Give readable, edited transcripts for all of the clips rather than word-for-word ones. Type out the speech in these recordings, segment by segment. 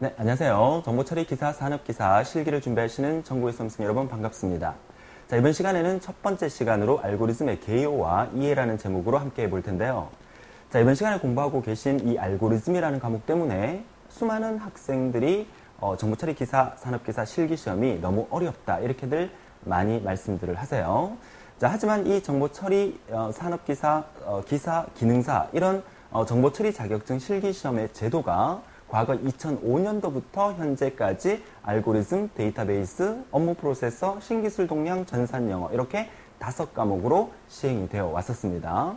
네, 안녕하세요. 정보처리 기사, 산업기사, 실기를 준비하시는 전국의 수험생 여러분 반갑습니다. 자, 이번 시간에는 첫 번째 시간으로 알고리즘의 개요와 이해라는 제목으로 함께 해볼 텐데요. 자, 이번 시간에 공부하고 계신 이 알고리즘이라는 과목 때문에 수많은 학생들이 정보처리 기사, 산업기사, 실기시험이 너무 어렵다 이렇게들 많이 말씀들을 하세요. 자, 하지만 이 정보처리, 산업기사, 기사, 기능사 이런 정보처리 자격증 실기시험의 제도가 과거 2005년도부터 현재까지 알고리즘, 데이터베이스, 업무 프로세서, 신기술 동량, 전산영어 이렇게 5과목으로 시행이 되어 왔었습니다.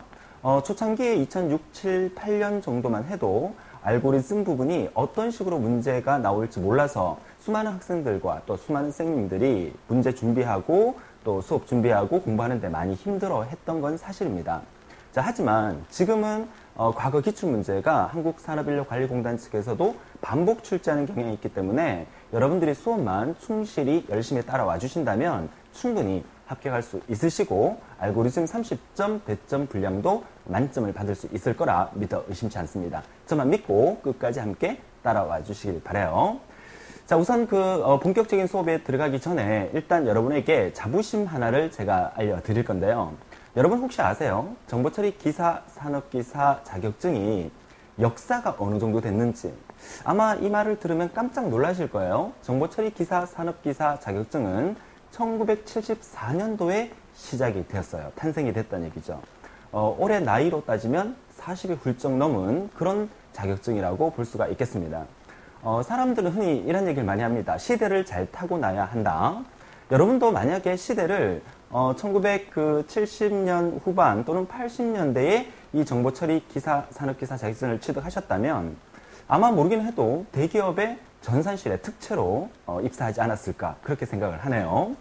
초창기에 2006, 7, 8년 정도만 해도 알고리즘 부분이 어떤 식으로 문제가 나올지 몰라서 수많은 학생들과 또 수많은 선생님들이 문제 준비하고 또 수업 준비하고 공부하는 데 많이 힘들어 했던 건 사실입니다. 자, 하지만 지금은 과거 기출문제가 한국산업인력관리공단 측에서도 반복 출제하는 경향이 있기 때문에 여러분들이 수업만 충실히 열심히 따라와 주신다면 충분히 합격할 수 있으시고 알고리즘 30점 배점 분량도 만점을 받을 수 있을 거라 믿어 의심치 않습니다. 저만 믿고 끝까지 함께 따라와 주시길 바라요. 자, 우선 본격적인 수업에 들어가기 전에 일단 여러분에게 자부심 하나를 제가 알려드릴 건데요. 여러분 혹시 아세요? 정보처리 기사, 산업기사 자격증이 역사가 어느 정도 됐는지 아마 이 말을 들으면 깜짝 놀라실 거예요. 정보처리 기사, 산업기사 자격증은 1974년도에 시작이 되었어요. 탄생이 됐다는 얘기죠. 올해 나이로 따지면 40이 훌쩍 넘은 그런 자격증이라고 볼 수가 있겠습니다. 사람들은 흔히 이런 얘기를 많이 합니다. 시대를 잘 타고나야 한다. 여러분도 만약에 시대를 1970년 후반 또는 80년대에 이 정보처리 기사, 산업기사 자격증을 취득하셨다면 아마 모르긴 해도 대기업의 전산실의 특채로 입사하지 않았을까 그렇게 생각을 하네요.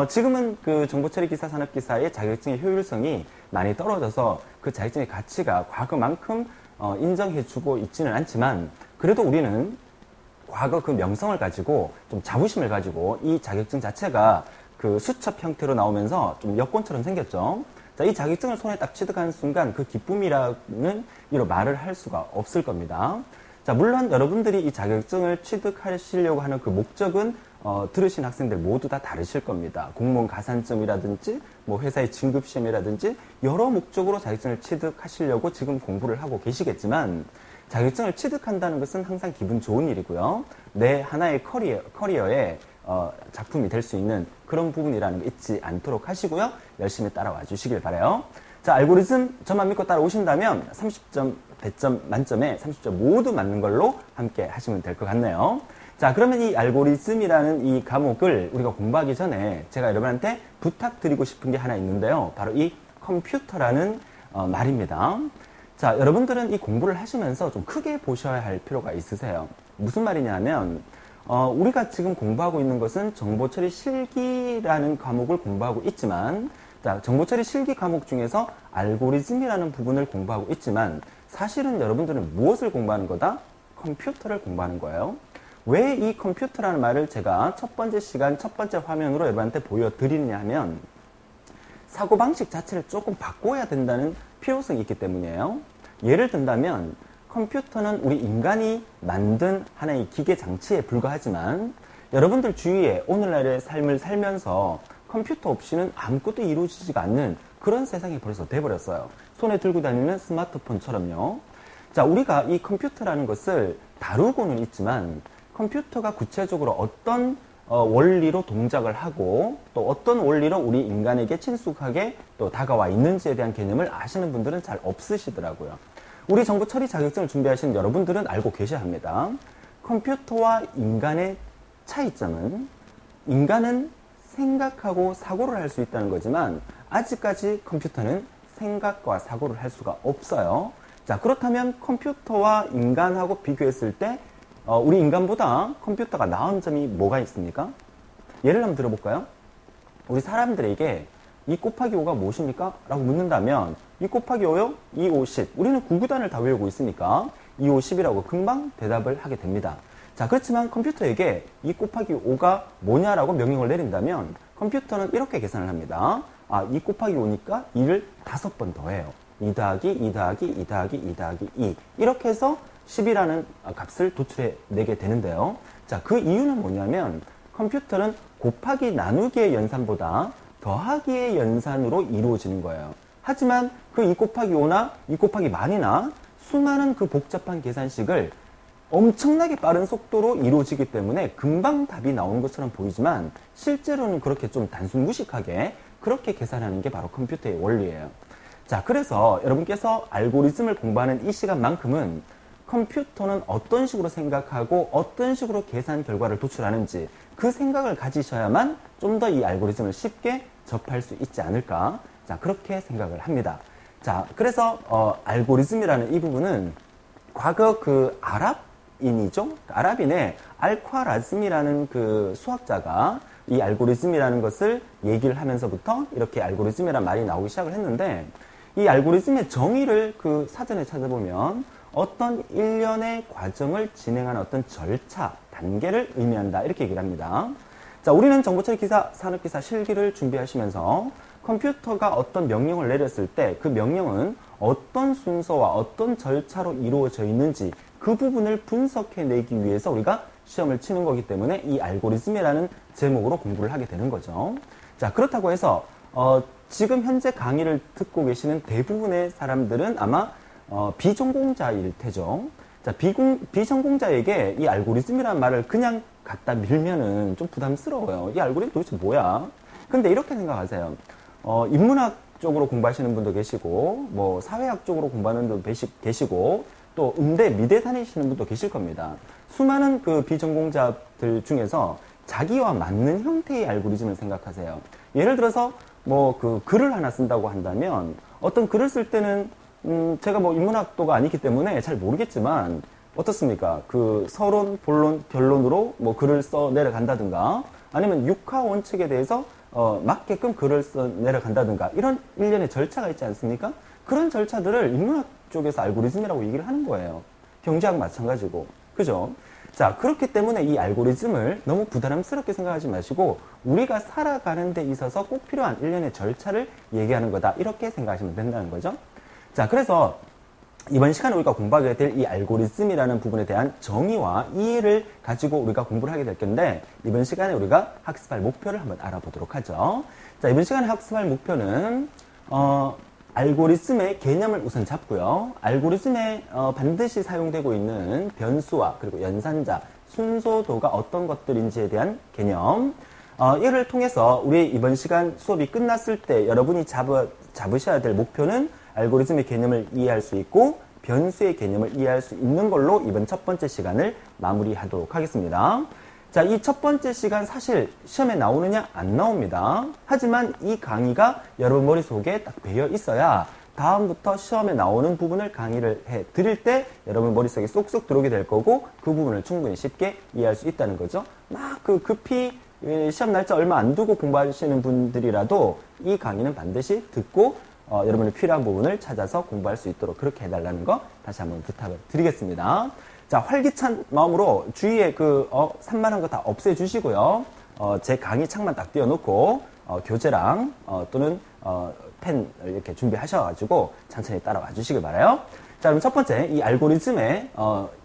지금은 그 정보처리 기사, 산업기사의 자격증의 효율성이 많이 떨어져서 그 자격증의 가치가 과거만큼 인정해주고 있지는 않지만 그래도 우리는 과거 그 명성을 가지고 좀 자부심을 가지고 이 자격증 자체가 그 수첩 형태로 나오면서 좀 여권처럼 생겼죠. 자, 이 자격증을 손에 딱 취득하는 순간 그 기쁨이라는 이런 말을 할 수가 없을 겁니다. 자, 물론 여러분들이 이 자격증을 취득하시려고 하는 그 목적은 들으신 학생들 모두 다 다르실 겁니다. 공무원 가산점이라든지 뭐 회사의 진급시험이라든지 여러 목적으로 자격증을 취득하시려고 지금 공부를 하고 계시겠지만 자격증을 취득한다는 것은 항상 기분 좋은 일이고요. 내 하나의 커리어에 작품이 될 수 있는 그런 부분이라는 거 잊지 않도록 하시고요. 열심히 따라와 주시길 바라요. 자, 알고리즘 저만 믿고 따라오신다면 30점 배점 만점에 30점 모두 맞는 걸로 함께 하시면 될 것 같네요. 자, 그러면 이 알고리즘이라는 이 과목을 우리가 공부하기 전에 제가 여러분한테 부탁드리고 싶은 게 하나 있는데요. 바로 이 컴퓨터라는 말입니다. 자, 여러분들은 이 공부를 하시면서 좀 크게 보셔야 할 필요가 있으세요. 무슨 말이냐 하면 우리가 지금 공부하고 있는 것은 정보처리 실기라는 과목을 공부하고 있지만 자, 정보처리 실기 과목 중에서 알고리즘이라는 부분을 공부하고 있지만 사실은 여러분들은 무엇을 공부하는 거다? 컴퓨터를 공부하는 거예요. 왜 이 컴퓨터라는 말을 제가 첫 번째 시간, 첫 번째 화면으로 여러분한테 보여드리느냐 하면 사고방식 자체를 조금 바꿔야 된다는 필요성이 있기 때문이에요. 예를 든다면 컴퓨터는 우리 인간이 만든 하나의 기계 장치에 불과하지만 여러분들 주위에 오늘날의 삶을 살면서 컴퓨터 없이는 아무것도 이루어지지가 않는 그런 세상이 벌써 돼버렸어요. 손에 들고 다니는 스마트폰처럼요. 자, 우리가 이 컴퓨터라는 것을 다루고는 있지만 컴퓨터가 구체적으로 어떤 원리로 동작을 하고 또 어떤 원리로 우리 인간에게 친숙하게 또 다가와 있는지에 대한 개념을 아시는 분들은 잘 없으시더라고요. 우리 정보처리 자격증을 준비하시는 여러분들은 알고 계셔야 합니다. 컴퓨터와 인간의 차이점은 인간은 생각하고 사고를 할 수 있다는 거지만 아직까지 컴퓨터는 생각과 사고를 할 수가 없어요. 자, 그렇다면 컴퓨터와 인간하고 비교했을 때 우리 인간보다 컴퓨터가 나은 점이 뭐가 있습니까? 예를 한번 들어볼까요? 우리 사람들에게 2 곱하기 5가 무엇입니까? 라고 묻는다면 2 곱하기 5요? 2, 5, 10. 우리는 구구단을 다 외우고 있으니까 2, 5, 10이라고 금방 대답을 하게 됩니다. 자, 그렇지만 컴퓨터에게 2 곱하기 5가 뭐냐라고 명령을 내린다면 컴퓨터는 이렇게 계산을 합니다. 2 곱하기 5니까 2를 5번 더해요. 2 더하기 2 더하기 2 더하기 2 더하기 2. 이렇게 해서 10이라는 값을 도출해내게 되는데요. 자, 그 이유는 뭐냐면 컴퓨터는 곱하기 나누기의 연산보다 더하기의 연산으로 이루어지는 거예요. 하지만 그 2 곱하기 5나 2 곱하기 만이나 수많은 그 복잡한 계산식을 엄청나게 빠른 속도로 이루어지기 때문에 금방 답이 나오는 것처럼 보이지만 실제로는 그렇게 좀 단순 무식하게 그렇게 계산하는 게 바로 컴퓨터의 원리예요. 자, 그래서 여러분께서 알고리즘을 공부하는 이 시간만큼은 컴퓨터는 어떤 식으로 생각하고 어떤 식으로 계산 결과를 도출하는지 그 생각을 가지셔야만 좀 더 이 알고리즘을 쉽게 접할 수 있지 않을까. 자, 그렇게 생각을 합니다. 자, 그래서 알고리즘이라는 이 부분은 과거 그 아랍인이죠? 아랍인의 알콰라즘이라는 그 수학자가 이 알고리즘이라는 것을 얘기를 하면서부터 이렇게 알고리즘이라는 말이 나오기 시작을 했는데, 이 알고리즘의 정의를 그 사전에 찾아보면 어떤 일련의 과정을 진행하는 어떤 절차, 단계를 의미한다, 이렇게 얘기를 합니다. 자, 우리는 정보처리 기사, 산업기사 실기를 준비하시면서 컴퓨터가 어떤 명령을 내렸을 때 그 명령은 어떤 순서와 어떤 절차로 이루어져 있는지 그 부분을 분석해내기 위해서 우리가 시험을 치는 거기 때문에 이 알고리즘이라는 제목으로 공부를 하게 되는 거죠. 자, 그렇다고 해서 지금 현재 강의를 듣고 계시는 대부분의 사람들은 아마 비전공자일 테죠. 자, 비전공자에게 이 알고리즘이라는 말을 그냥 갖다 밀면은 좀 부담스러워요. 이 알고리즘 도대체 뭐야? 근데 이렇게 생각하세요. 인문학 쪽으로 공부하시는 분도 계시고, 뭐 사회학 쪽으로 공부하는 분도 계시고, 또 음대, 미대 다니시는 분도 계실 겁니다. 수많은 그 비전공자들 중에서 자기와 맞는 형태의 알고리즘을 생각하세요. 예를 들어서 뭐 그 글을 하나 쓴다고 한다면 어떤 글을 쓸 때는 제가 뭐 인문학도가 아니기 때문에 잘 모르겠지만 어떻습니까? 그 서론, 본론, 결론으로 뭐 글을 써 내려간다든가 아니면 육하 원칙에 대해서 맞게끔 글을 써 내려간다든가 이런 일련의 절차가 있지 않습니까? 그런 절차들을 인문학 쪽에서 알고리즘이라고 얘기를 하는 거예요. 경제학 마찬가지고. 그죠? 자, 그렇기 때문에 이 알고리즘을 너무 부담스럽게 생각하지 마시고 우리가 살아가는 데 있어서 꼭 필요한 일련의 절차를 얘기하는 거다. 이렇게 생각하시면 된다는 거죠. 자, 그래서 이번 시간에 우리가 공부하게 될 이 알고리즘이라는 부분에 대한 정의와 이해를 가지고 우리가 공부를 하게 될 건데 이번 시간에 우리가 학습할 목표를 한번 알아보도록 하죠. 자, 이번 시간에 학습할 목표는 알고리즘의 개념을 우선 잡고요. 알고리즘에 반드시 사용되고 있는 변수와 그리고 연산자, 순서도가 어떤 것들인지에 대한 개념, 이를 통해서 우리 이번 시간 수업이 끝났을 때 여러분이 잡으셔야 될 목표는 알고리즘의 개념을 이해할 수 있고 변수의 개념을 이해할 수 있는 걸로 이번 첫 번째 시간을 마무리하도록 하겠습니다. 자, 이 첫 번째 시간 사실 시험에 나오느냐? 안 나옵니다. 하지만 이 강의가 여러분 머릿속에 딱 배어 있어야 다음부터 시험에 나오는 부분을 강의를 해 드릴 때 여러분 머릿속에 쏙쏙 들어오게 될 거고 그 부분을 충분히 쉽게 이해할 수 있다는 거죠. 막 급히 시험 날짜 얼마 안 두고 공부하시는 분들이라도 이 강의는 반드시 듣고 여러분의 필요한 부분을 찾아서 공부할 수 있도록 그렇게 해달라는 거 다시 한번 부탁을 드리겠습니다. 자, 활기찬 마음으로 주위에 산만한 거 다 없애주시고요. 제 강의 창만 딱 띄워놓고 교재랑 또는 펜을 이렇게 준비하셔가지고 천천히 따라와 주시길 바라요. 자, 그럼 첫 번째 이 알고리즘의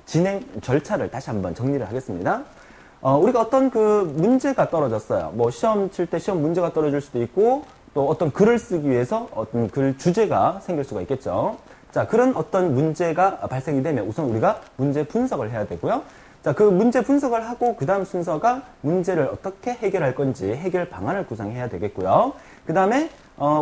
진행 절차를 다시 한번 정리를 하겠습니다. 우리가 어떤 그 문제가 떨어졌어요. 뭐 시험 칠 때 시험 문제가 떨어질 수도 있고 또 어떤 글을 쓰기 위해서 어떤 글 주제가 생길 수가 있겠죠. 자, 그런 어떤 문제가 발생이 되면 우선 우리가 문제 분석을 해야 되고요. 자, 그 문제 분석을 하고 그 다음 순서가 문제를 어떻게 해결할 건지 해결 방안을 구상해야 되겠고요. 그 다음에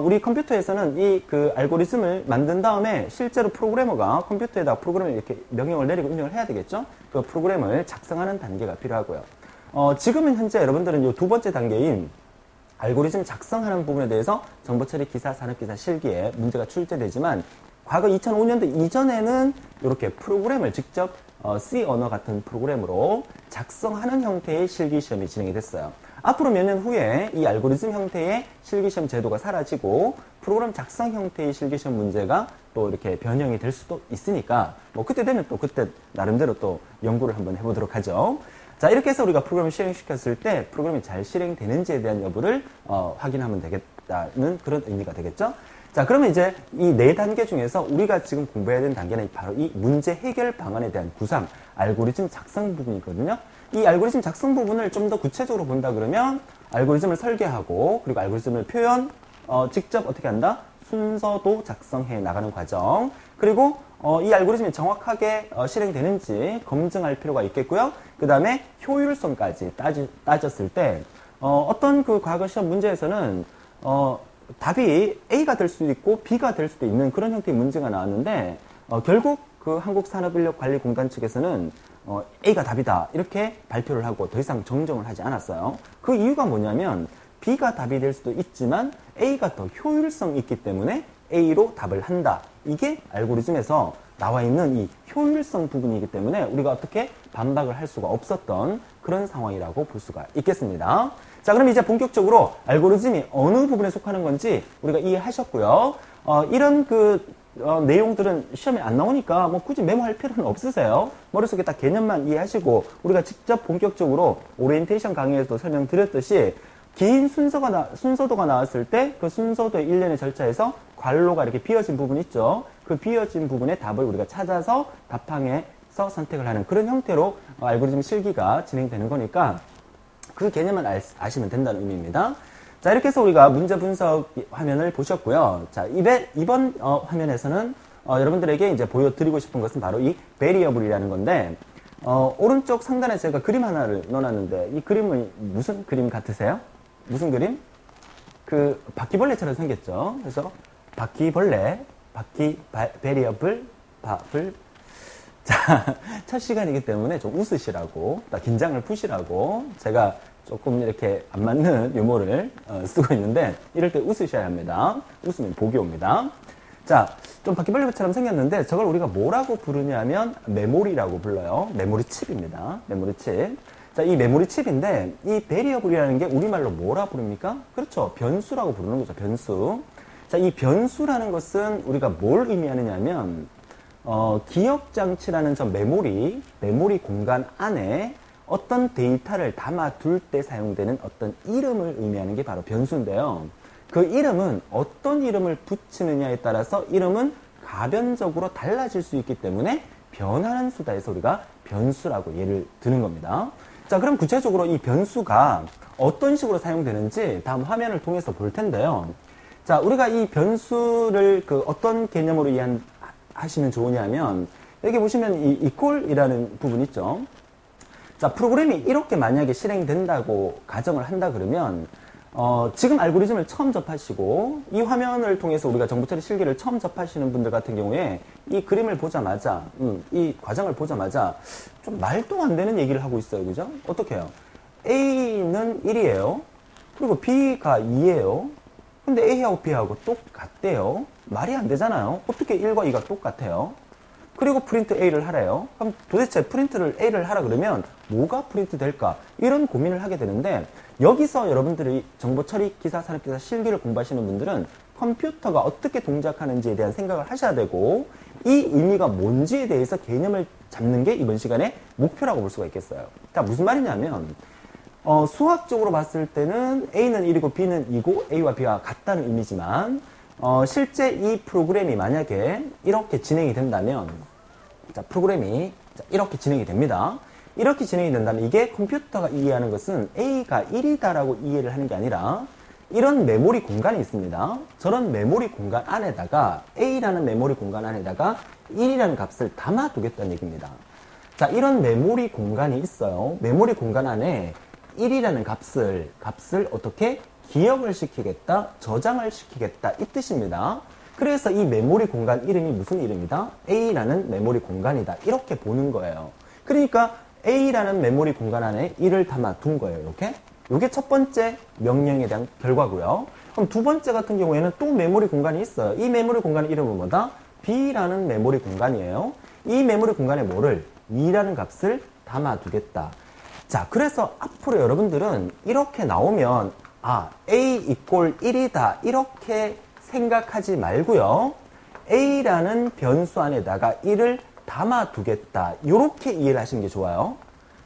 우리 컴퓨터에서는 이 그 알고리즘을 만든 다음에 실제로 프로그래머가 컴퓨터에다 프로그램을 이렇게 명령을 내리고 입력을 해야 되겠죠. 그 프로그램을 작성하는 단계가 필요하고요. 지금은 현재 여러분들은 이 두 번째 단계인 알고리즘 작성하는 부분에 대해서 정보처리 기사, 산업기사 실기에 문제가 출제되지만 과거 2005년도 이전에는 이렇게 프로그램을 직접 C 언어 같은 프로그램으로 작성하는 형태의 실기시험이 진행이 됐어요. 앞으로 몇 년 후에 이 알고리즘 형태의 실기시험 제도가 사라지고 프로그램 작성 형태의 실기시험 문제가 또 이렇게 변형이 될 수도 있으니까 뭐 그때 되면 또 그때 나름대로 또 연구를 한번 해보도록 하죠. 자, 이렇게 해서 우리가 프로그램을 실행시켰을 때 프로그램이 잘 실행되는지에 대한 여부를 확인하면 되겠다는 그런 의미가 되겠죠. 자, 그러면 이제 이 네 단계 중에서 우리가 지금 공부해야 되는 단계는 바로 이 문제 해결 방안에 대한 구상, 알고리즘 작성 부분이거든요. 이 알고리즘 작성 부분을 좀 더 구체적으로 본다 그러면 알고리즘을 설계하고 그리고 알고리즘을 직접 어떻게 한다? 순서도 작성해 나가는 과정. 그리고 이 알고리즘이 정확하게 실행되는지 검증할 필요가 있겠고요. 그 다음에 효율성까지 따졌을 때 어떤 그 과거 시험 문제에서는 답이 A가 될 수도 있고 B가 될 수도 있는 그런 형태의 문제가 나왔는데 결국 그 한국산업인력관리공단 측에서는 A가 답이다 이렇게 발표를 하고 더 이상 정정을 하지 않았어요. 그 이유가 뭐냐면 B가 답이 될 수도 있지만 A가 더 효율성이 있기 때문에 A로 답을 한다. 이게 알고리즘에서 나와 있는 이 효율성 부분이기 때문에 우리가 어떻게 반박을 할 수가 없었던 그런 상황이라고 볼 수가 있겠습니다. 자, 그럼 이제 본격적으로 알고리즘이 어느 부분에 속하는 건지 우리가 이해하셨고요. 이런 내용들은 시험에 안 나오니까 뭐 굳이 메모할 필요는 없으세요. 머릿속에 딱 개념만 이해하시고 우리가 직접 본격적으로 오리엔테이션 강의에서도 설명드렸듯이 긴 순서도가 나왔을 때 그 순서도의 일련의 절차에서 괄호가 이렇게 비어진 부분 있죠. 그 비어진 부분의 답을 우리가 찾아서 답항에서 선택을 하는 그런 형태로 알고리즘 실기가 진행되는 거니까 그 개념만 아시면 된다는 의미입니다. 자, 이렇게 해서 우리가 문제 분석 화면을 보셨고요. 자, 이번 화면에서는 여러분들에게 이제 보여드리고 싶은 것은 바로 이 베리어블이라는 건데 오른쪽 상단에 제가 그림 하나를 넣어놨는데 이 그림은 무슨 그림 같으세요? 무슨 그림? 그 바퀴벌레처럼 생겼죠. 그래서 바퀴벌레, 베리어블, 밥을. 자, 첫 시간이기 때문에 좀 웃으시라고, 긴장을 푸시라고 제가 조금 이렇게 안 맞는 유머를 쓰고 있는데 이럴 때 웃으셔야 합니다. 웃으면 복이 옵니다. 자, 좀 바퀴벌레처럼 생겼는데 저걸 우리가 뭐라고 부르냐면 메모리라고 불러요. 메모리 칩입니다. 메모리 칩. 자, 이 메모리 칩인데 이 베리어블이라는 게 우리말로 뭐라 부릅니까? 그렇죠. 변수라고 부르는 거죠. 변수. 자, 이 변수라는 것은 우리가 뭘 의미하느냐면 기억장치라는 저 메모리 공간 안에 어떤 데이터를 담아둘 때 사용되는 어떤 이름을 의미하는 게 바로 변수인데요. 그 이름은 어떤 이름을 붙이느냐에 따라서 이름은 가변적으로 달라질 수 있기 때문에 변하는 수다에서 우리가 변수라고 예를 드는 겁니다. 자, 그럼 구체적으로 이 변수가 어떤 식으로 사용되는지 다음 화면을 통해서 볼 텐데요. 자, 우리가 이 변수를 어떤 개념으로 이해하시면 좋으냐면 여기 보시면 이 equal이라는 부분 있죠. 자, 프로그램이 이렇게 만약에 실행된다고 가정을 한다 그러면 지금 알고리즘을 처음 접하시고 이 화면을 통해서 우리가 정보처리 실기를 처음 접하시는 분들 같은 경우에 이 그림을 보자마자 이 과정을 보자마자 좀 말도 안 되는 얘기를 하고 있어요. 그죠? 어떻게 해요? A는 1이에요. 그리고 B가 2예요. 근데 A하고 B하고 똑같대요. 말이 안 되잖아요. 어떻게 1과 2가 똑같아요? 그리고 프린트 A를 하래요. 그럼 도대체 프린트를 A를 하라 그러면 뭐가 프린트 될까? 이런 고민을 하게 되는데 여기서 여러분들이 정보처리 기사, 산업기사 실기를 공부하시는 분들은 컴퓨터가 어떻게 동작하는지에 대한 생각을 하셔야 되고 이 의미가 뭔지에 대해서 개념을 잡는 게 이번 시간의 목표라고 볼 수가 있겠어요. 자, 무슨 말이냐면 수학적으로 봤을 때는 A는 1이고 B는 2고 A와 B가 같다는 의미지만 실제 이 프로그램이 만약에 이렇게 진행이 된다면 자, 프로그램이 이렇게 진행이 됩니다. 이렇게 진행이 된다면 이게 컴퓨터가 이해하는 것은 A가 1이다라고 이해를 하는 게 아니라 이런 메모리 공간이 있습니다. 저런 메모리 공간 안에다가 A라는 메모리 공간 안에다가 1이라는 값을 담아두겠다는 얘기입니다. 자, 이런 메모리 공간이 있어요. 메모리 공간 안에 1이라는 값을 어떻게 기억을 시키겠다, 저장을 시키겠다 이 뜻입니다. 그래서 이 메모리 공간 이름이 무슨 이름이다? A라는 메모리 공간이다. 이렇게 보는 거예요. 그러니까 A라는 메모리 공간 안에 1을 담아둔 거예요. 이렇게. 이게 첫 번째 명령에 대한 결과고요. 그럼 두 번째 같은 경우에는 또 메모리 공간이 있어요. 이 메모리 공간의 이름은 뭐다? B라는 메모리 공간이에요. 이 메모리 공간에 뭐를? 2라는 값을 담아두겠다. 자, 그래서 앞으로 여러분들은 이렇게 나오면 A 이꼴 1이다 이렇게 생각하지 말고요. A라는 변수 안에다가 1을 담아두겠다 이렇게 이해를 하시는 게 좋아요.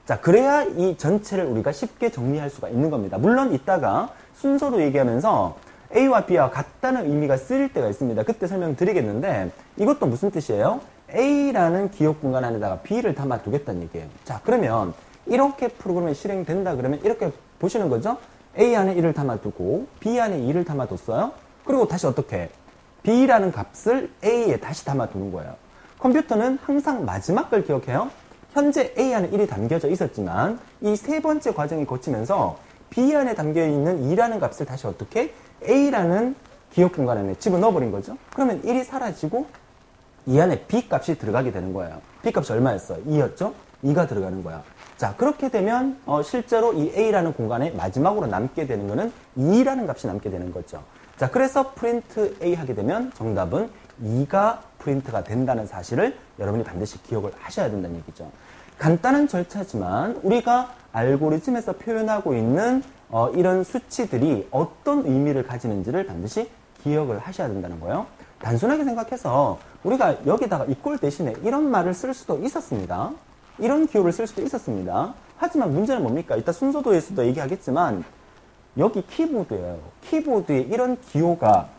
자, 그래야 이 전체를 우리가 쉽게 정리할 수가 있는 겁니다. 물론 이따가 순서도 얘기하면서 A와 B와 같다는 의미가 쓰일 때가 있습니다. 그때 설명드리겠는데 이것도 무슨 뜻이에요? A라는 기억 공간 안에다가 B를 담아두겠다는 얘기예요. 자, 그러면 이렇게 프로그램이 실행된다 그러면 이렇게 보시는 거죠? A 안에 1을 담아두고 B 안에 2를 담아뒀어요. 그리고 다시 어떻게? B라는 값을 A에 다시 담아두는 거예요. 컴퓨터는 항상 마지막 걸 기억해요. 현재 A 안에 1이 담겨져 있었지만 이 세 번째 과정이 거치면서 B 안에 담겨있는 2라는 값을 다시 어떻게? A라는 기억 공간 안에 집어넣어버린 거죠. 그러면 1이 사라지고 이 안에 B 값이 들어가게 되는 거예요. B 값이 얼마였어요? 2였죠? 2가 들어가는 거야. 자, 그렇게 되면 실제로 이 A라는 공간에 마지막으로 남게 되는 거는 2라는 값이 남게 되는 거죠. 자, 그래서 프린트 A 하게 되면 정답은 2가 프린트가 된다는 사실을 여러분이 반드시 기억을 하셔야 된다는 얘기죠. 간단한 절차지만 우리가 알고리즘에서 표현하고 있는 이런 수치들이 어떤 의미를 가지는지를 반드시 기억을 하셔야 된다는 거예요. 단순하게 생각해서 우리가 여기다가 이꼴 대신에 이런 말을 쓸 수도 있었습니다. 이런 기호를 쓸 수도 있었습니다. 하지만 문제는 뭡니까? 이따 순서도에서도 얘기하겠지만 여기 키보드예요. 키보드에 이런 기호가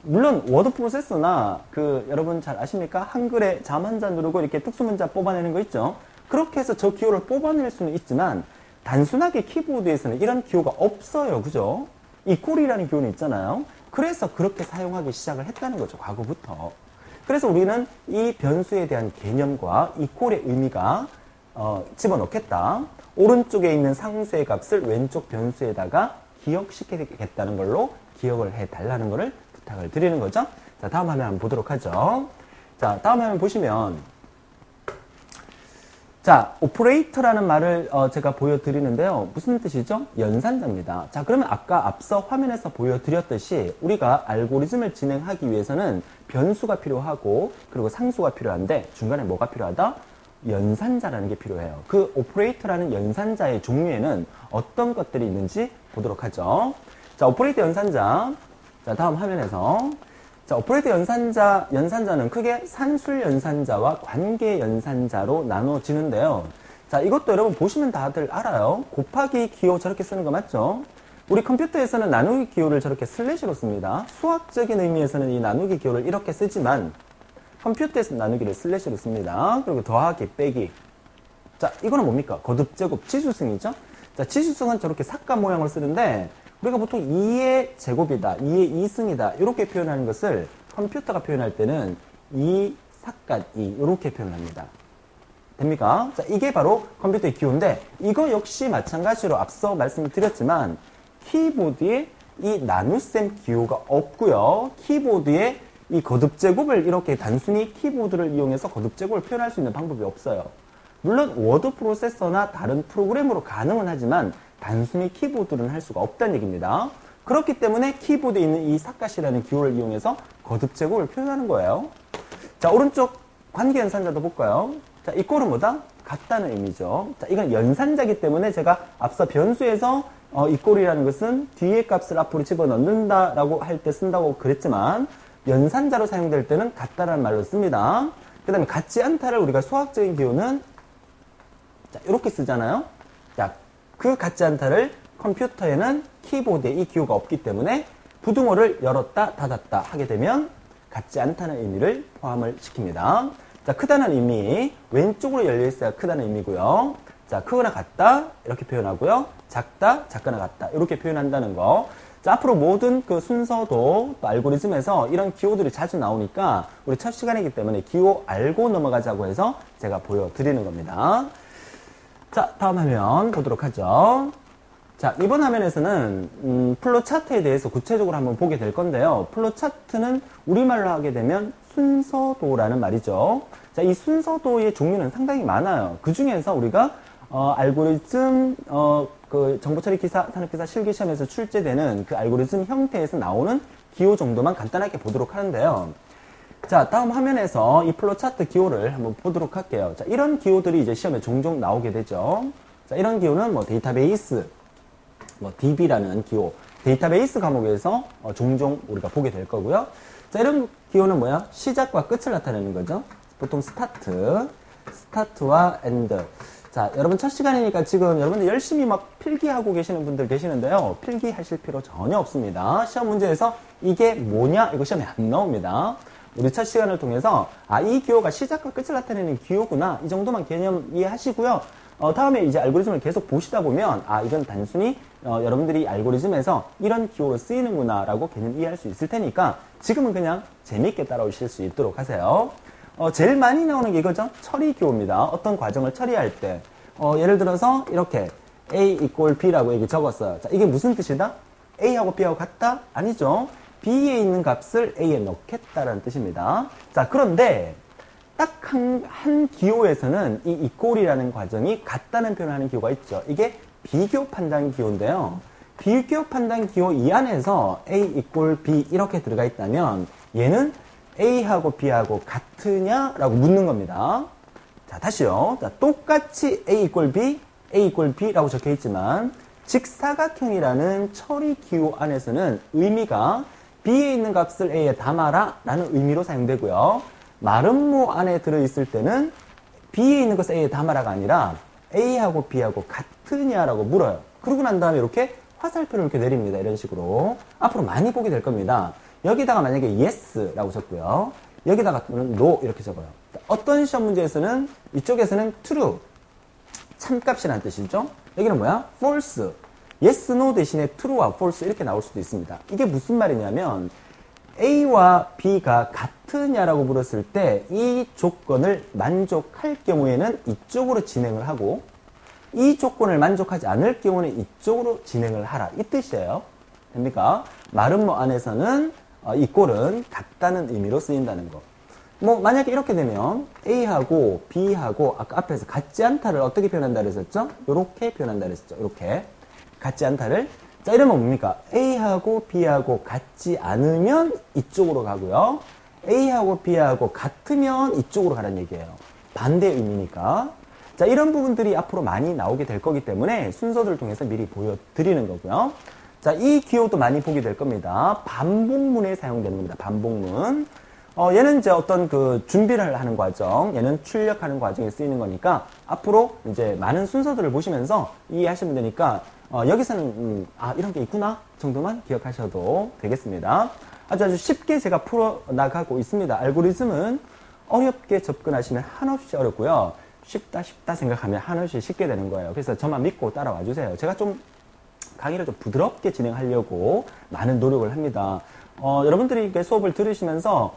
물론 워드 프로세서나 여러분 잘 아십니까? 한글에 잠한자 누르고 이렇게 특수문자 뽑아내는 거 있죠? 그렇게 해서 저 기호를 뽑아낼 수는 있지만 단순하게 키보드에서는 이런 기호가 없어요. 그죠? 이꼴이라는 기호는 있잖아요. 그래서 그렇게 사용하기 시작을 했다는 거죠. 과거부터. 그래서 우리는 이 변수에 대한 개념과 이꼴의 의미가 집어넣겠다. 오른쪽에 있는 상수의 값을 왼쪽 변수에다가 기억시키겠다는 걸로 기억을 해달라는 것을 부탁을 드리는 거죠. 자, 다음 화면 한번 보도록 하죠. 자, 다음 화면 보시면 자, 오퍼레이터라는 말을 제가 보여드리는데요. 무슨 뜻이죠? 연산자입니다. 자, 그러면 아까 앞서 화면에서 보여드렸듯이 우리가 알고리즘을 진행하기 위해서는 변수가 필요하고 그리고 상수가 필요한데 중간에 뭐가 필요하다? 연산자라는 게 필요해요. 그 오퍼레이터라는 연산자의 종류에는 어떤 것들이 있는지 보도록 하죠. 자, 오퍼레이터 연산자. 자, 다음 화면에서 자, 오퍼레이터 연산자는 크게 산술 연산자와 관계 연산자로 나눠지는데요. 자, 이것도 여러분 보시면 다들 알아요. 곱하기 기호 저렇게 쓰는 거 맞죠? 우리 컴퓨터에서는 나누기 기호를 저렇게 슬래시로 씁니다. 수학적인 의미에서는 이 나누기 기호를 이렇게 쓰지만 컴퓨터에서 나누기를 슬래시로 씁니다. 그리고 더하기, 빼기. 자, 이거는 뭡니까? 거듭, 제곱, 지수승이죠? 자, 지수승은 저렇게 삭감 모양을 쓰는데 우리가 보통 2의 제곱이다, 2의 2승이다 이렇게 표현하는 것을 컴퓨터가 표현할 때는 2 삭간 2 이렇게 표현합니다. 됩니까? 자, 이게 바로 컴퓨터의 기호인데 이거 역시 마찬가지로 앞서 말씀드렸지만 키보드에 이 나눗셈 기호가 없고요. 키보드에 이 거듭제곱을 이렇게 단순히 키보드를 이용해서 거듭제곱을 표현할 수 있는 방법이 없어요. 물론 워드 프로세서나 다른 프로그램으로 가능은 하지만 단순히 키보드는 할 수가 없다는 얘기입니다. 그렇기 때문에 키보드에 있는 이 삭갓이라는 기호를 이용해서 거듭제곱을 표현하는 거예요. 자, 오른쪽 관계연산자도 볼까요? 자, 이 꼴은 뭐다? 같다는 의미죠. 자, 이건 연산자이기 때문에 제가 앞서 변수에서 이 꼴이라는 것은 뒤의 값을 앞으로 집어넣는다라고 할 때 쓴다고 그랬지만 연산자로 사용될 때는 같다라는 말로 씁니다. 그 다음에 같지 않다를 우리가 수학적인 기호는 자, 이렇게 쓰잖아요. 자, 그 같지 않다를 컴퓨터에는 키보드에 이 기호가 없기 때문에 부등호를 열었다 닫았다 하게 되면 같지 않다는 의미를 포함을 시킵니다. 자, 크다는 의미 왼쪽으로 열려 있어야 크다는 의미고요. 자, 크거나 같다 이렇게 표현하고요. 작다, 작거나 같다 이렇게 표현한다는 거. 자, 앞으로 모든 그 순서도 또 알고리즘에서 이런 기호들이 자주 나오니까 우리 첫 시간이기 때문에 기호 알고 넘어가자고 해서 제가 보여드리는 겁니다. 자, 다음 화면 보도록 하죠. 자, 이번 화면에서는 플로 차트에 대해서 구체적으로 한번 보게 될 건데요. 플로 차트는 우리말로 하게 되면 순서도라는 말이죠. 자, 이 순서도의 종류는 상당히 많아요. 그 중에서 우리가 알고리즘 그 정보처리 기사, 산업기사 실기시험에서 출제되는 그 알고리즘 형태에서 나오는 기호 정도만 간단하게 보도록 하는데요. 자, 다음 화면에서 이 플로 차트 기호를 한번 보도록 할게요. 자, 이런 기호들이 이제 시험에 종종 나오게 되죠. 자, 이런 기호는 뭐 데이터베이스, 뭐 DB라는 기호, 데이터베이스 과목에서 종종 우리가 보게 될 거고요. 자, 이런 기호는 뭐야? 시작과 끝을 나타내는 거죠. 보통 스타트와 엔드. 자, 여러분 첫 시간이니까 지금 여러분들 열심히 막 필기하고 계시는 분들 계시는데요. 필기하실 필요 전혀 없습니다. 시험 문제에서 이게 뭐냐? 이거 시험에 안 나옵니다. 우리 첫 시간을 통해서 이 기호가 시작과 끝을 나타내는 기호구나. 이 정도만 개념 이해하시고요. 다음에 이제 알고리즘을 계속 보시다 보면 이건 단순히 여러분들이 알고리즘에서 이런 기호로 쓰이는구나 라고 개념 이해할 수 있을 테니까 지금은 그냥 재미있게 따라오실 수 있도록 하세요. 제일 많이 나오는 게 이거죠. 처리 기호입니다. 어떤 과정을 처리할 때 예를 들어서 이렇게 A equal B라고 여기 적었어요. 자, 이게 무슨 뜻이다? A하고 B하고 같다? 아니죠. B에 있는 값을 A에 넣겠다라는 뜻입니다. 자, 그런데 딱 한 기호에서는 이 equal이라는 과정이 같다는 표현을 하는 기호가 있죠. 이게 비교 판단 기호인데요. 비교 판단 기호 이 안에서 A equal B 이렇게 들어가 있다면 얘는 A하고 B하고 같으냐라고 묻는 겁니다. 자, 다시요. 자, 똑같이 A equal B, A equal B라고 적혀 있지만 직사각형이라는 처리 기호 안에서는 의미가 B에 있는 값을 A에 담아라 라는 의미로 사용되고요. 마름모 안에 들어있을 때는 B에 있는 것을 A에 담아라가 아니라 A하고 B하고 같으냐라고 물어요. 그러고 난 다음에 이렇게 화살표를 이렇게 내립니다. 이런 식으로. 앞으로 많이 보게 될 겁니다. 여기다가 만약에 yes라고 적고요. 여기다가 no 이렇게 적어요. 어떤 시험 문제에서는 이쪽에서는 true, 참값이라는 뜻이죠. 여기는 뭐야? false. yes, no 대신에 true와 false 이렇게 나올 수도 있습니다. 이게 무슨 말이냐면 A와 B가 같으냐라고 물었을 때 이 조건을 만족할 경우에는 이쪽으로 진행을 하고 이 조건을 만족하지 않을 경우는 이쪽으로 진행을 하라. 이 뜻이에요. 됩니까? 마름모 안에서는 이 꼴은 같다는 의미로 쓰인다는 거. 만약에 이렇게 되면 A하고 B하고 아까 앞에서 같지 않다를 어떻게 표현한다 그랬었죠? 이렇게 표현한다 그랬었죠. 이렇게. 같지 않다를. 자, 이러면 뭡니까? A하고 B하고 같지 않으면 이쪽으로 가고요. A하고 B하고 같으면 이쪽으로 가라는 얘기예요. 반대 의미니까. 자, 이런 부분들이 앞으로 많이 나오게 될 거기 때문에 순서들을 통해서 미리 보여드리는 거고요. 자, 이 기호도 많이 보게 될 겁니다. 반복문에 사용되는 겁니다. 반복문. 얘는 이제 어떤 그 준비를 하는 과정, 얘는 출력하는 과정에 쓰이는 거니까 앞으로 이제 많은 순서들을 보시면서 이해하시면 되니까 여기서는 이런 게 있구나 정도만 기억하셔도 되겠습니다. 아주 쉽게 제가 풀어나가고 있습니다. 알고리즘은 어렵게 접근하시면 한없이 어렵고요. 쉽다 생각하면 한없이 쉽게 되는 거예요. 그래서 저만 믿고 따라와 주세요. 제가 좀 강의를 좀 부드럽게 진행하려고 많은 노력을 합니다. 여러분들이 수업을 들으시면서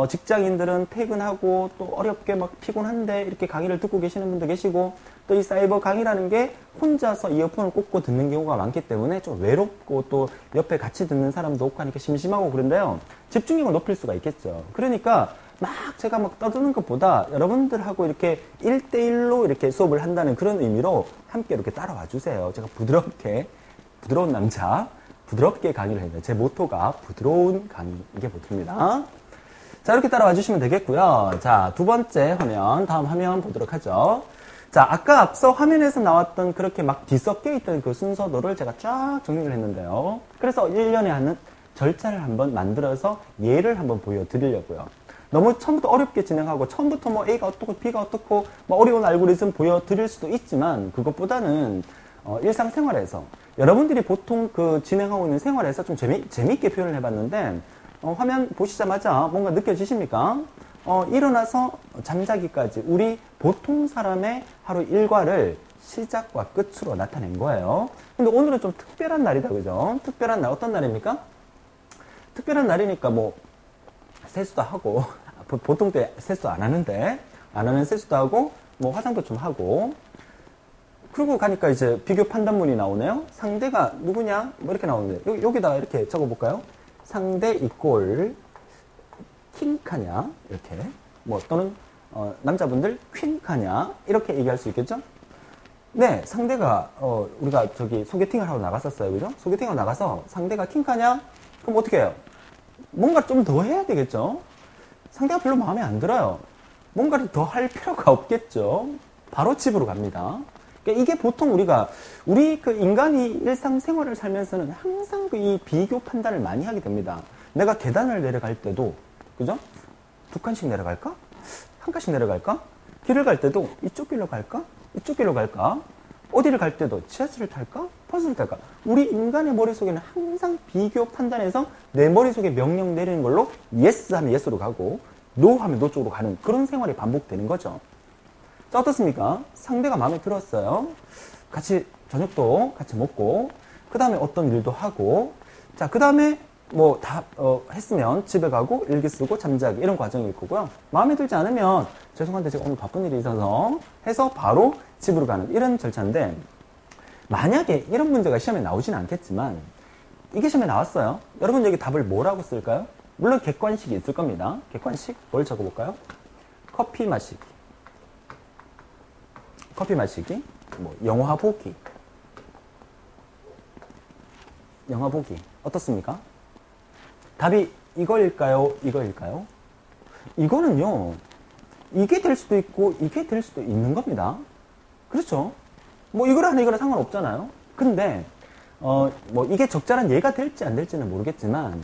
직장인들은 퇴근하고 또 어렵게 막 피곤한데 이렇게 강의를 듣고 계시는 분도 계시고 또 이 사이버 강의라는 게 혼자서 이어폰을 꽂고 듣는 경우가 많기 때문에 좀 외롭고 또 옆에 같이 듣는 사람도 없고 하니까 심심하고 그런데요. 집중력을 높일 수가 있겠죠. 그러니까 막 제가 막 떠드는 것보다 여러분들하고 이렇게 1대1로 이렇게 수업을 한다는 그런 의미로 함께 이렇게 따라와 주세요. 제가 부드러운 남자, 부드럽게 강의를 합니다. 제 모토가 부드러운 강의, 이게 모토입니다. 자, 이렇게 따라와 주시면 되겠고요. 자, 두 번째 화면, 다음 화면 보도록 하죠. 자, 아까 앞서 화면에서 나왔던 그렇게 막 뒤섞여 있던 그 순서도를 제가 쫙 정리를 했는데요. 그래서 1년에 하는 절차를 한번 만들어서 예를 한번 보여드리려고요. 너무 처음부터 어렵게 진행하고 처음부터 A가 어떻고 B가 어떻고 어려운 알고리즘 보여드릴 수도 있지만 그것보다는 일상생활에서 여러분들이 보통 그 진행하고 있는 생활에서 좀 재미있게 표현을 해봤는데 화면 보시자마자 뭔가 느껴지십니까? 일어나서 잠자기까지 우리 보통 사람의 하루 일과를 시작과 끝으로 나타낸 거예요. 근데 오늘은 좀 특별한 날이다, 그죠? 특별한 날, 어떤 날입니까? 특별한 날이니까 세수도 하고, 보통 때 세수 안 하는 세수도 하고, 화장도 좀 하고, 그러고 가니까 이제 비교 판단문이 나오네요. 상대가 누구냐? 이렇게 나오는데, 여기다가 이렇게 적어볼까요? 상대 이꼴 킹카냐 이렇게 또는 남자분들 퀸카냐 이렇게 얘기할 수 있겠죠? 네, 상대가 우리가 저기 소개팅을 하러 나갔었어요, 그죠? 소개팅을 나가서 상대가 킹카냐? 그럼 어떻게 해요? 뭔가 좀 더 해야 되겠죠? 상대가 별로 마음에 안 들어요. 뭔가를 더 할 필요가 없겠죠? 바로 집으로 갑니다. 그러니까 이게 보통 우리 그 인간이 일상생활을 살면서는 항상 이 비교 판단을 많이 하게 됩니다. 내가 계단을 내려갈 때도, 그죠? 2칸씩 내려갈까? 1칸씩 내려갈까? 길을 갈 때도 이쪽 길로 갈까? 이쪽 길로 갈까? 어디를 갈 때도 지하철을 탈까? 버스를 탈까? 우리 인간의 머릿속에는 항상 비교 판단해서 내 머릿속에 명령 내리는 걸로 yes 하면 yes로 가고 no 하면 no 쪽으로 가는 그런 생활이 반복되는 거죠. 자, 어떻습니까? 상대가 마음에 들었어요. 같이 저녁도 같이 먹고 그 다음에 어떤 일도 하고 자, 그 다음에 뭐 다 했으면 집에 가고 일기 쓰고 잠자기 이런 과정일 거고요. 마음에 들지 않으면 죄송한데 제가 오늘 바쁜 일이 있어서 해서 바로 집으로 가는 이런 절차인데 만약에 이런 문제가 시험에 나오지는 않겠지만 이게 시험에 나왔어요. 여러분 여기 답을 뭐라고 쓸까요? 물론 객관식이 있을 겁니다. 객관식 뭘 적어볼까요? 커피 마시기, 커피 마시기, 뭐 영화 보기, 영화 보기 어떻습니까? 답이 이거일까요? 이거일까요? 이거는요, 이게 될 수도 있고, 이게 될 수도 있는 겁니다. 그렇죠? 뭐, 이거랑 이거랑 상관없잖아요? 근데, 뭐, 이게 적절한 예가 될지 안 될지는 모르겠지만,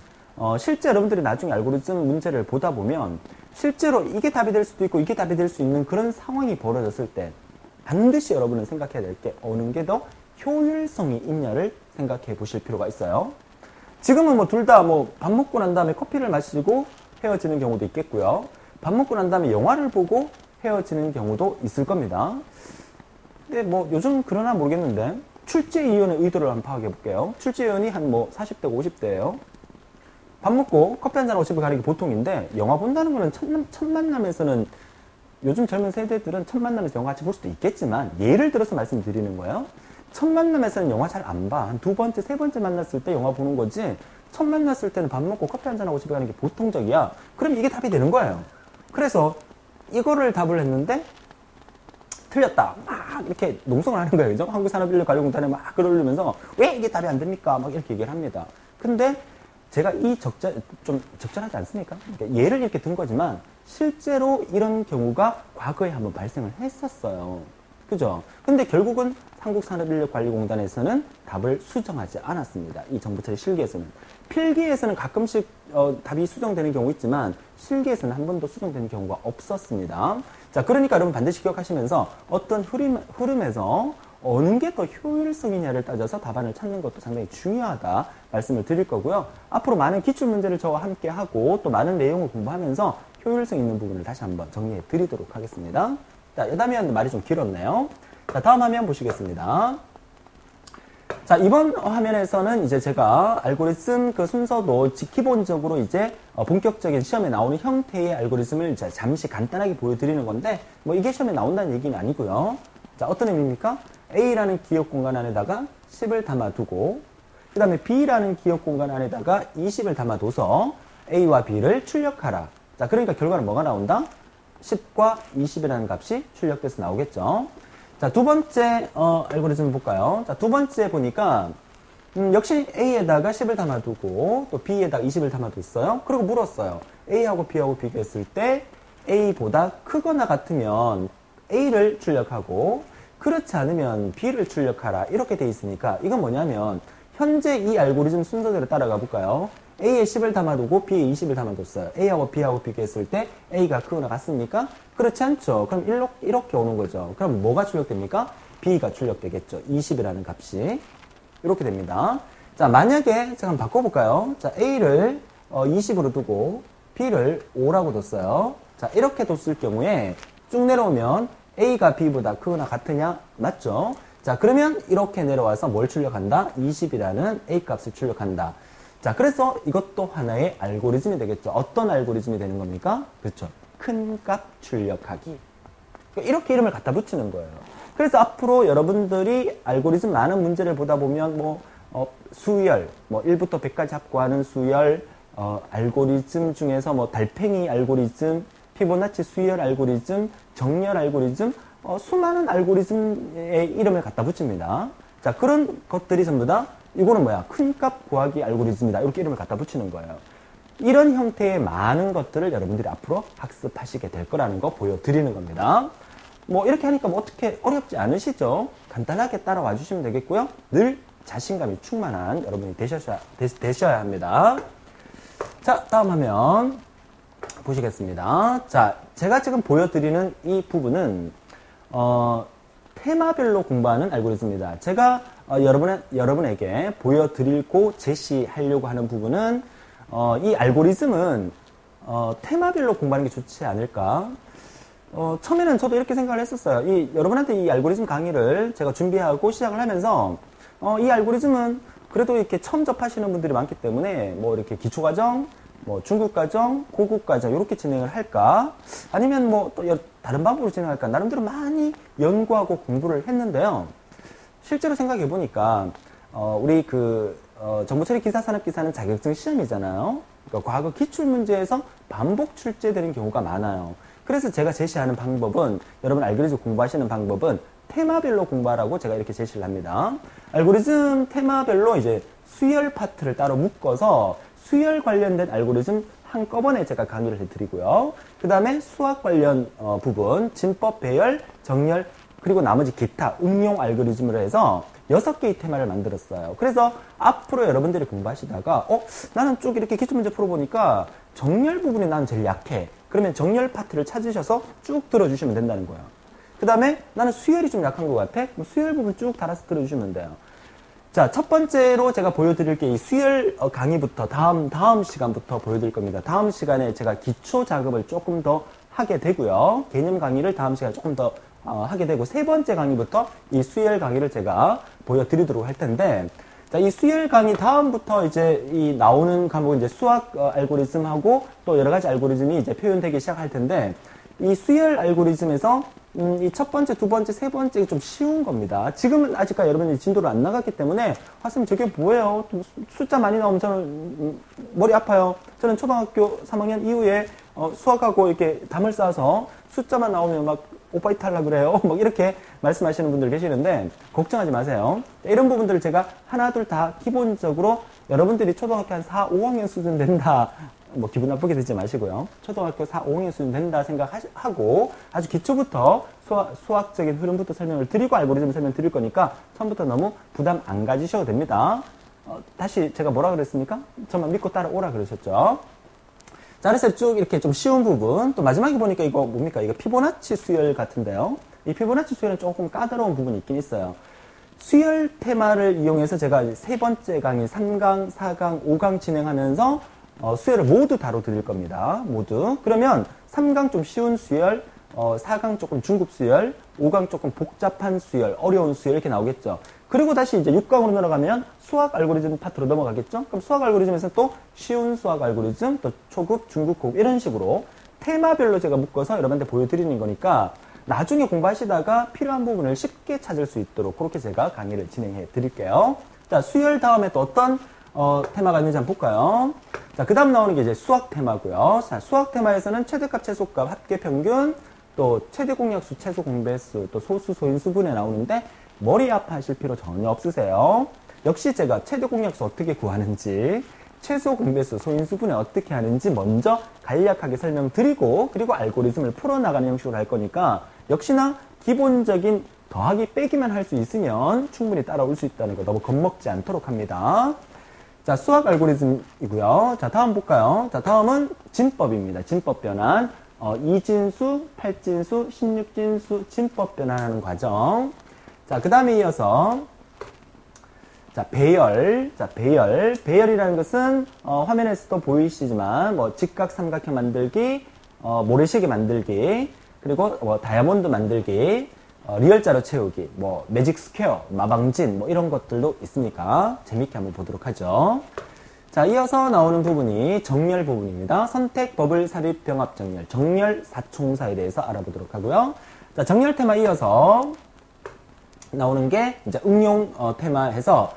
실제 여러분들이 나중에 알고리즘 문제를 보다 보면, 실제로 이게 답이 될 수도 있고, 이게 답이 될 수 있는 그런 상황이 벌어졌을 때, 반드시 여러분은 생각해야 될 게 어느 게 더 효율성이 있냐를 생각해 보실 필요가 있어요. 지금은 뭐 둘 다 뭐 밥 먹고 난 다음에 커피를 마시고 헤어지는 경우도 있겠고요. 밥 먹고 난 다음에 영화를 보고 헤어지는 경우도 있을 겁니다. 근데 뭐 요즘 그러나 모르겠는데 출제 이혼의 의도를 한번 파악해 볼게요. 출제 이혼이 한 뭐 40대고 50대예요. 밥 먹고 커피 한잔하고 집에 가는 게 보통인데 영화 본다는 거는 첫 만남에서는 요즘 젊은 세대들은 첫 만남에서 영화 같이 볼 수도 있겠지만 예를 들어서 말씀드리는 거예요. 첫 만남에서는 영화 잘 안 봐. 한 두 번째, 세 번째 만났을 때 영화 보는 거지. 첫 만났을 때는 밥 먹고 커피 한잔하고 집에 가는 게 보통적이야. 그럼 이게 답이 되는 거예요. 그래서 이거를 답을 했는데 틀렸다. 막 이렇게 농성을 하는 거예요. 그죠? 한국산업인력관리공단에 막 글을 올리면서 왜 이게 답이 안 됩니까? 막 이렇게 얘기를 합니다. 근데 제가 좀 적절하지 않습니까? 그러니까 예를 이렇게 든 거지만 실제로 이런 경우가 과거에 한번 발생을 했었어요. 그죠? 근데 결국은 한국산업인력관리공단에서는 답을 수정하지 않았습니다. 이 정보처리 실기에서는. 필기에서는 가끔씩 답이 수정되는 경우 있지만 실기에서는 한 번도 수정되는 경우가 없었습니다. 자, 그러니까 여러분 반드시 기억하시면서 어떤 흐름에서 어느 게 더 효율성이냐를 따져서 답안을 찾는 것도 상당히 중요하다 말씀을 드릴 거고요. 앞으로 많은 기출문제를 저와 함께 하고 또 많은 내용을 공부하면서 효율성 있는 부분을 다시 한번 정리해 드리도록 하겠습니다. 자, 여담이었는데 말이 좀 길었네요. 자, 다음 화면 보시겠습니다. 자, 이번 화면에서는 이제 제가 알고리즘 그 순서도 기본적으로 이제 본격적인 시험에 나오는 형태의 알고리즘을 이제 잠시 간단하게 보여드리는 건데, 뭐 이게 시험에 나온다는 얘기는 아니고요. 자, 어떤 의미입니까? A라는 기억 공간 안에다가 10을 담아두고, 그 다음에 B라는 기억 공간 안에다가 20을 담아둬서 A와 B를 출력하라. 자, 그러니까 결과는 뭐가 나온다? 10과 20이라는 값이 출력돼서 나오겠죠. 자, 두 번째 알고리즘 볼까요? 자, 두 번째 보니까 역시 A에다가 10을 담아두고 또 B에다가 20을 담아뒀어요. 그리고 물었어요. A하고 B하고 비교했을 때 A보다 크거나 같으면 A를 출력하고 그렇지 않으면 B를 출력하라. 이렇게 돼 있으니까 이건 뭐냐면 현재 이 알고리즘 순서대로 따라가 볼까요? A에 10을 담아두고 B에 20을 담아뒀어요. A하고 B하고 비교했을 때 A가 크거나 같습니까? 그렇지 않죠. 그럼 이렇게 오는 거죠. 그럼 뭐가 출력됩니까? B가 출력되겠죠. 20이라는 값이. 이렇게 됩니다. 자, 만약에 제가 한번 바꿔볼까요? 자, A를 20으로 두고 B를 5라고 뒀어요. 자, 이렇게 뒀을 경우에 쭉 내려오면 A가 B보다 크거나 같으냐? 맞죠? 자, 그러면 이렇게 내려와서 뭘 출력한다? 20이라는 A 값을 출력한다. 자, 그래서 이것도 하나의 알고리즘이 되겠죠. 어떤 알고리즘이 되는 겁니까? 그렇죠. 큰 값 출력하기. 이렇게 이름을 갖다 붙이는 거예요. 그래서 앞으로 여러분들이 알고리즘 많은 문제를 보다 보면 수열, 1부터 100까지 합고하는 수열, 알고리즘 중에서 달팽이 알고리즘, 피보나치 수열 알고리즘, 정렬 알고리즘, 수많은 알고리즘의 이름을 갖다 붙입니다. 자, 그런 것들이 전부 다 이거는 뭐야? 큰 값 구하기 알고리즘이다. 이렇게 이름을 갖다 붙이는 거예요. 이런 형태의 많은 것들을 여러분들이 앞으로 학습하시게 될 거라는 거 보여드리는 겁니다. 이렇게 하니까 어떻게 어렵지 않으시죠? 간단하게 따라와 주시면 되겠고요. 늘 자신감이 충만한 여러분이 되셔야 합니다. 자, 다음 화면 보시겠습니다. 자, 제가 지금 보여드리는 이 부분은 테마별로 공부하는 알고리즘입니다. 제가 여러분에게 보여드리고 제시하려고 하는 부분은 이 알고리즘은 테마별로 공부하는 게 좋지 않을까. 처음에는 저도 이렇게 생각을 했었어요. 여러분한테 이 알고리즘 강의를 제가 준비하고 시작을 하면서 이 알고리즘은 그래도 이렇게 처음 접하시는 분들이 많기 때문에 뭐 이렇게 기초과정, 뭐 중급과정, 고급과정 이렇게 진행을 할까? 아니면 뭐 또 다른 방법으로 진행할까? 나름대로 많이 연구하고 공부를 했는데요. 실제로 생각해 보니까 우리 정보처리 기사 산업기사는 자격증 시험이잖아요. 그러니까 과거 기출문제에서 반복 출제되는 경우가 많아요. 그래서 제가 제시하는 방법은, 여러분 알고리즘 공부하시는 방법은 테마별로 공부하라고 제가 이렇게 제시를 합니다. 알고리즘 테마별로 이제 수열 파트를 따로 묶어서 수열 관련된 알고리즘 한꺼번에 제가 강의를 해드리고요. 그 다음에 수학 관련 부분, 진법, 배열, 정렬, 그리고 나머지 기타 응용 알고리즘으로 해서 6개의 테마를 만들었어요. 그래서 앞으로 여러분들이 공부하시다가 나는 쭉 이렇게 기출문제 풀어보니까 정렬 부분이 나는 제일 약해. 그러면 정렬 파트를 찾으셔서 쭉 들어주시면 된다는 거예요. 그 다음에 나는 수열이 좀 약한 것 같아? 그럼 수열 부분 쭉 달아서 들어주시면 돼요. 자, 첫 번째로 제가 보여드릴 게 이 수열 강의부터 다음 시간부터 보여드릴 겁니다. 다음 시간에 제가 기초 작업을 조금 더 하게 되고요. 개념 강의를 다음 시간에 조금 더 하게 되고, 세 번째 강의부터 이 수열 강의를 제가 보여드리도록 할 텐데, 자, 이 수열 강의 다음부터 이제 이 나오는 과목은 이제 수학 알고리즘하고 또 여러 가지 알고리즘이 이제 표현되기 시작할 텐데, 이 수열 알고리즘에서 이 첫 번째, 두 번째, 세 번째가 좀 쉬운 겁니다. 지금은 아직까지 여러분이 진도를 안 나갔기 때문에, 선생님 저게 뭐예요? 숫자 많이 나오면 저는 머리 아파요. 저는 초등학교 3학년 이후에 수학하고 이렇게 담을 쌓아서 숫자만 나오면 막 오빠 이탈라 그래요. 막 이렇게 말씀하시는 분들 계시는데 걱정하지 마세요. 이런 부분들을 제가 하나 둘 다 기본적으로 여러분들이 초등학교 한 4, 5학년 수준 된다. 뭐 기분 나쁘게 듣지 마시고요. 초등학교 4, 5학년 수준 된다 생각하고 아주 기초부터 수학적인 흐름부터 설명을 드리고 알고리즘 설명 드릴 거니까 처음부터 너무 부담 안 가지셔도 됩니다. 다시 제가 뭐라 그랬습니까? 저만 믿고 따라오라 그러셨죠? 자, 그래서 쭉 이렇게 좀 쉬운 부분, 또 마지막에 보니까 이거 뭡니까? 이거 피보나치 수열 같은데요. 이 피보나치 수열은 조금 까다로운 부분이 있긴 있어요. 수열 테마를 이용해서 제가 세 번째 강의 3강, 4강, 5강 진행하면서 수열을 모두 다뤄드릴 겁니다. 모두. 그러면 3강 좀 쉬운 수열, 4강 조금 중급 수열, 5강 조금 복잡한 수열, 어려운 수열 이렇게 나오겠죠. 그리고 다시 이제 6강으로 넘어가면 수학 알고리즘 파트로 넘어가겠죠. 그럼 수학 알고리즘에서 또 쉬운 수학 알고리즘, 또 초급, 중급, 고급 이런 식으로 테마별로 제가 묶어서 여러분한테 보여드리는 거니까 나중에 공부하시다가 필요한 부분을 쉽게 찾을 수 있도록 그렇게 제가 강의를 진행해 드릴게요. 자, 수열 다음에 또 어떤 테마가 있는지 한번 볼까요? 자, 그 다음 나오는 게 이제 수학 테마고요. 자, 수학 테마에서는 최대값, 최소값, 합계평균, 또 최대 공약수, 최소 공배수, 또 소수, 소인수 분해 나오는데 머리 아파하실 필요 전혀 없으세요. 역시 제가 최대 공약수 어떻게 구하는지, 최소 공배수, 소인수 분해 어떻게 하는지 먼저 간략하게 설명드리고, 그리고 알고리즘을 풀어나가는 형식으로 할 거니까 역시나 기본적인 더하기 빼기만 할 수 있으면 충분히 따라올 수 있다는 거 너무 겁먹지 않도록 합니다. 자, 수학 알고리즘이고요. 자, 다음 볼까요? 자, 다음은 진법입니다. 진법 변환. 이진수, 8진수, 16진수 진법 변환하는 과정. 자, 그 다음에 이어서 자, 배열. 자, 배열. 배열이라는 것은 화면에서도 보이시지만 뭐 직각 삼각형 만들기, 모래시계 만들기, 그리고 다이아몬드 만들기, 리얼자로 채우기, 뭐 매직 스퀘어, 마방진 뭐 이런 것들도 있으니까 재밌게 한번 보도록 하죠. 자, 이어서 나오는 부분이 정렬 부분입니다. 선택, 버블, 삽입, 병합, 정렬, 정렬 사총사에 대해서 알아보도록 하고요. 자, 정렬 테마 이어서 나오는 게 이제 응용 테마에서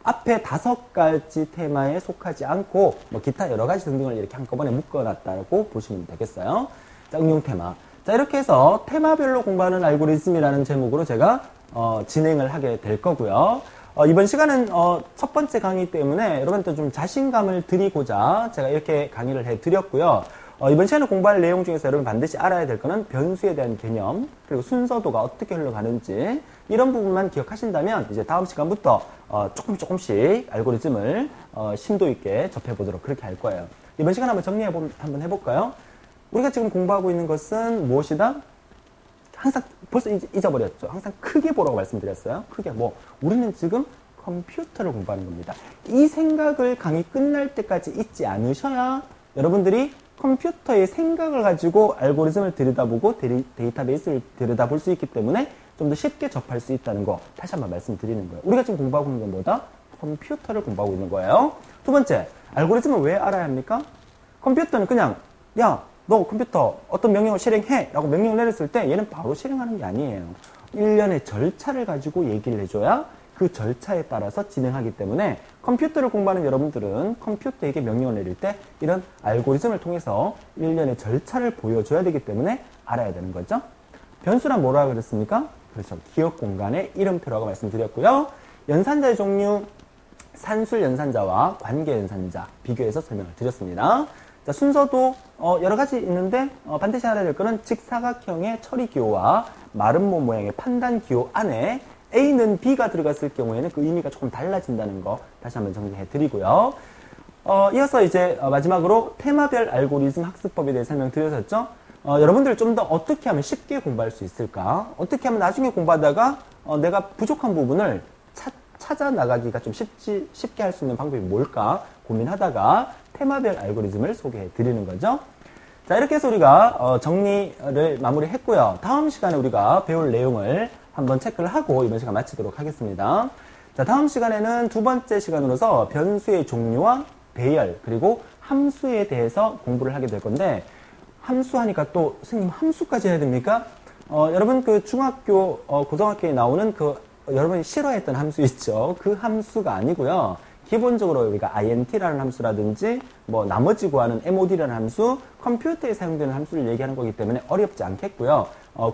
앞에 5가지 테마에 속하지 않고 뭐 기타 여러 가지 등등을 이렇게 한꺼번에 묶어놨다고 보시면 되겠어요. 자, 응용 테마. 자, 이렇게 해서 테마별로 공부하는 알고리즘이라는 제목으로 제가 진행을 하게 될 거고요. 이번 시간은 첫 번째 강의 때문에 여러분한테 좀 자신감을 드리고자 제가 이렇게 강의를 해드렸고요. 이번 시간에 공부할 내용 중에서 여러분 반드시 알아야 될 거는 변수에 대한 개념, 그리고 순서도가 어떻게 흘러가는지 이런 부분만 기억하신다면 이제 다음 시간부터 조금씩 알고리즘을 심도 있게 접해보도록 그렇게 할 거예요. 이번 시간 한번 정리 한번 해볼까요? 우리가 지금 공부하고 있는 것은 무엇이다? 항상 벌써 잊어버렸죠. 항상 크게 보라고 말씀드렸어요. 크게 우리는 지금 컴퓨터를 공부하는 겁니다. 이 생각을 강의 끝날 때까지 잊지 않으셔야 여러분들이 컴퓨터의 생각을 가지고 알고리즘을 들여다보고 데이터베이스를 들여다볼 수 있기 때문에 좀 더 쉽게 접할 수 있다는 거 다시 한번 말씀드리는 거예요. 우리가 지금 공부하고 있는 건 뭐다? 컴퓨터를 공부하고 있는 거예요. 두 번째, 알고리즘을 왜 알아야 합니까? 컴퓨터는 그냥 야, 너 컴퓨터 어떤 명령을 실행해 라고 명령을 내렸을 때 얘는 바로 실행하는 게 아니에요. 일련의 절차를 가지고 얘기를 해줘야 그 절차에 따라서 진행하기 때문에 컴퓨터를 공부하는 여러분들은 컴퓨터에게 명령을 내릴 때 이런 알고리즘을 통해서 일련의 절차를 보여줘야 되기 때문에 알아야 되는 거죠. 변수란 뭐라고 그랬습니까? 그렇죠. 기억 공간의 이름표라고 말씀드렸고요. 연산자의 종류, 산술 연산자와 관계 연산자 비교해서 설명을 드렸습니다. 자, 순서도 여러 가지 있는데 반드시 알아야 될 거는 직사각형의 처리 기호와 마름모 모양의 판단 기호 안에 A는 B가 들어갔을 경우에는 그 의미가 조금 달라진다는 거 다시 한번 정리해 드리고요. 이어서 이제 마지막으로 테마별 알고리즘 학습법에 대해 설명드렸었죠. 여러분들 좀 더 어떻게 하면 쉽게 공부할 수 있을까? 어떻게 하면 나중에 공부하다가 내가 부족한 부분을 찾아 나가기가 좀 쉽게 할 수 있는 방법이 뭘까 고민하다가 테마별 알고리즘을 소개해 드리는 거죠. 자, 이렇게 해서 우리가 정리를 마무리했고요. 다음 시간에 우리가 배울 내용을 한번 체크를 하고 이번 시간 마치도록 하겠습니다. 자, 다음 시간에는 두 번째 시간으로서 변수의 종류와 배열 그리고 함수에 대해서 공부를 하게 될 건데, 함수 하니까 또 선생님 함수까지 해야 됩니까? 여러분 그 중학교 고등학교에 나오는 그 여러분이 싫어했던 함수 있죠? 그 함수가 아니고요. 기본적으로 우리가 int라는 함수라든지 나머지 구하는 mod라는 함수, 컴퓨터에 사용되는 함수를 얘기하는 거기 때문에 어렵지 않겠고요.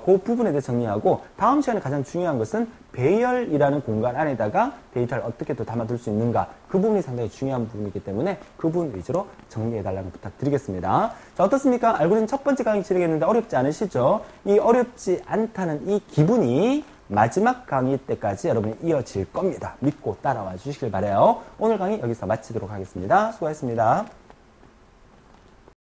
그 부분에 대해 정리하고 다음 시간에 가장 중요한 것은 배열이라는 공간 안에다가 데이터를 어떻게 또 담아둘 수 있는가, 그 부분이 상당히 중요한 부분이기 때문에 그 부분 위주로 정리해달라고 부탁드리겠습니다. 자, 어떻습니까? 알고리즘 첫 번째 강의 진행했는데 어렵지 않으시죠? 이 어렵지 않다는 이 기분이 마지막 강의 때까지 여러분이 이어질 겁니다. 믿고 따라와 주시길 바라요. 오늘 강의 여기서 마치도록 하겠습니다. 수고하셨습니다.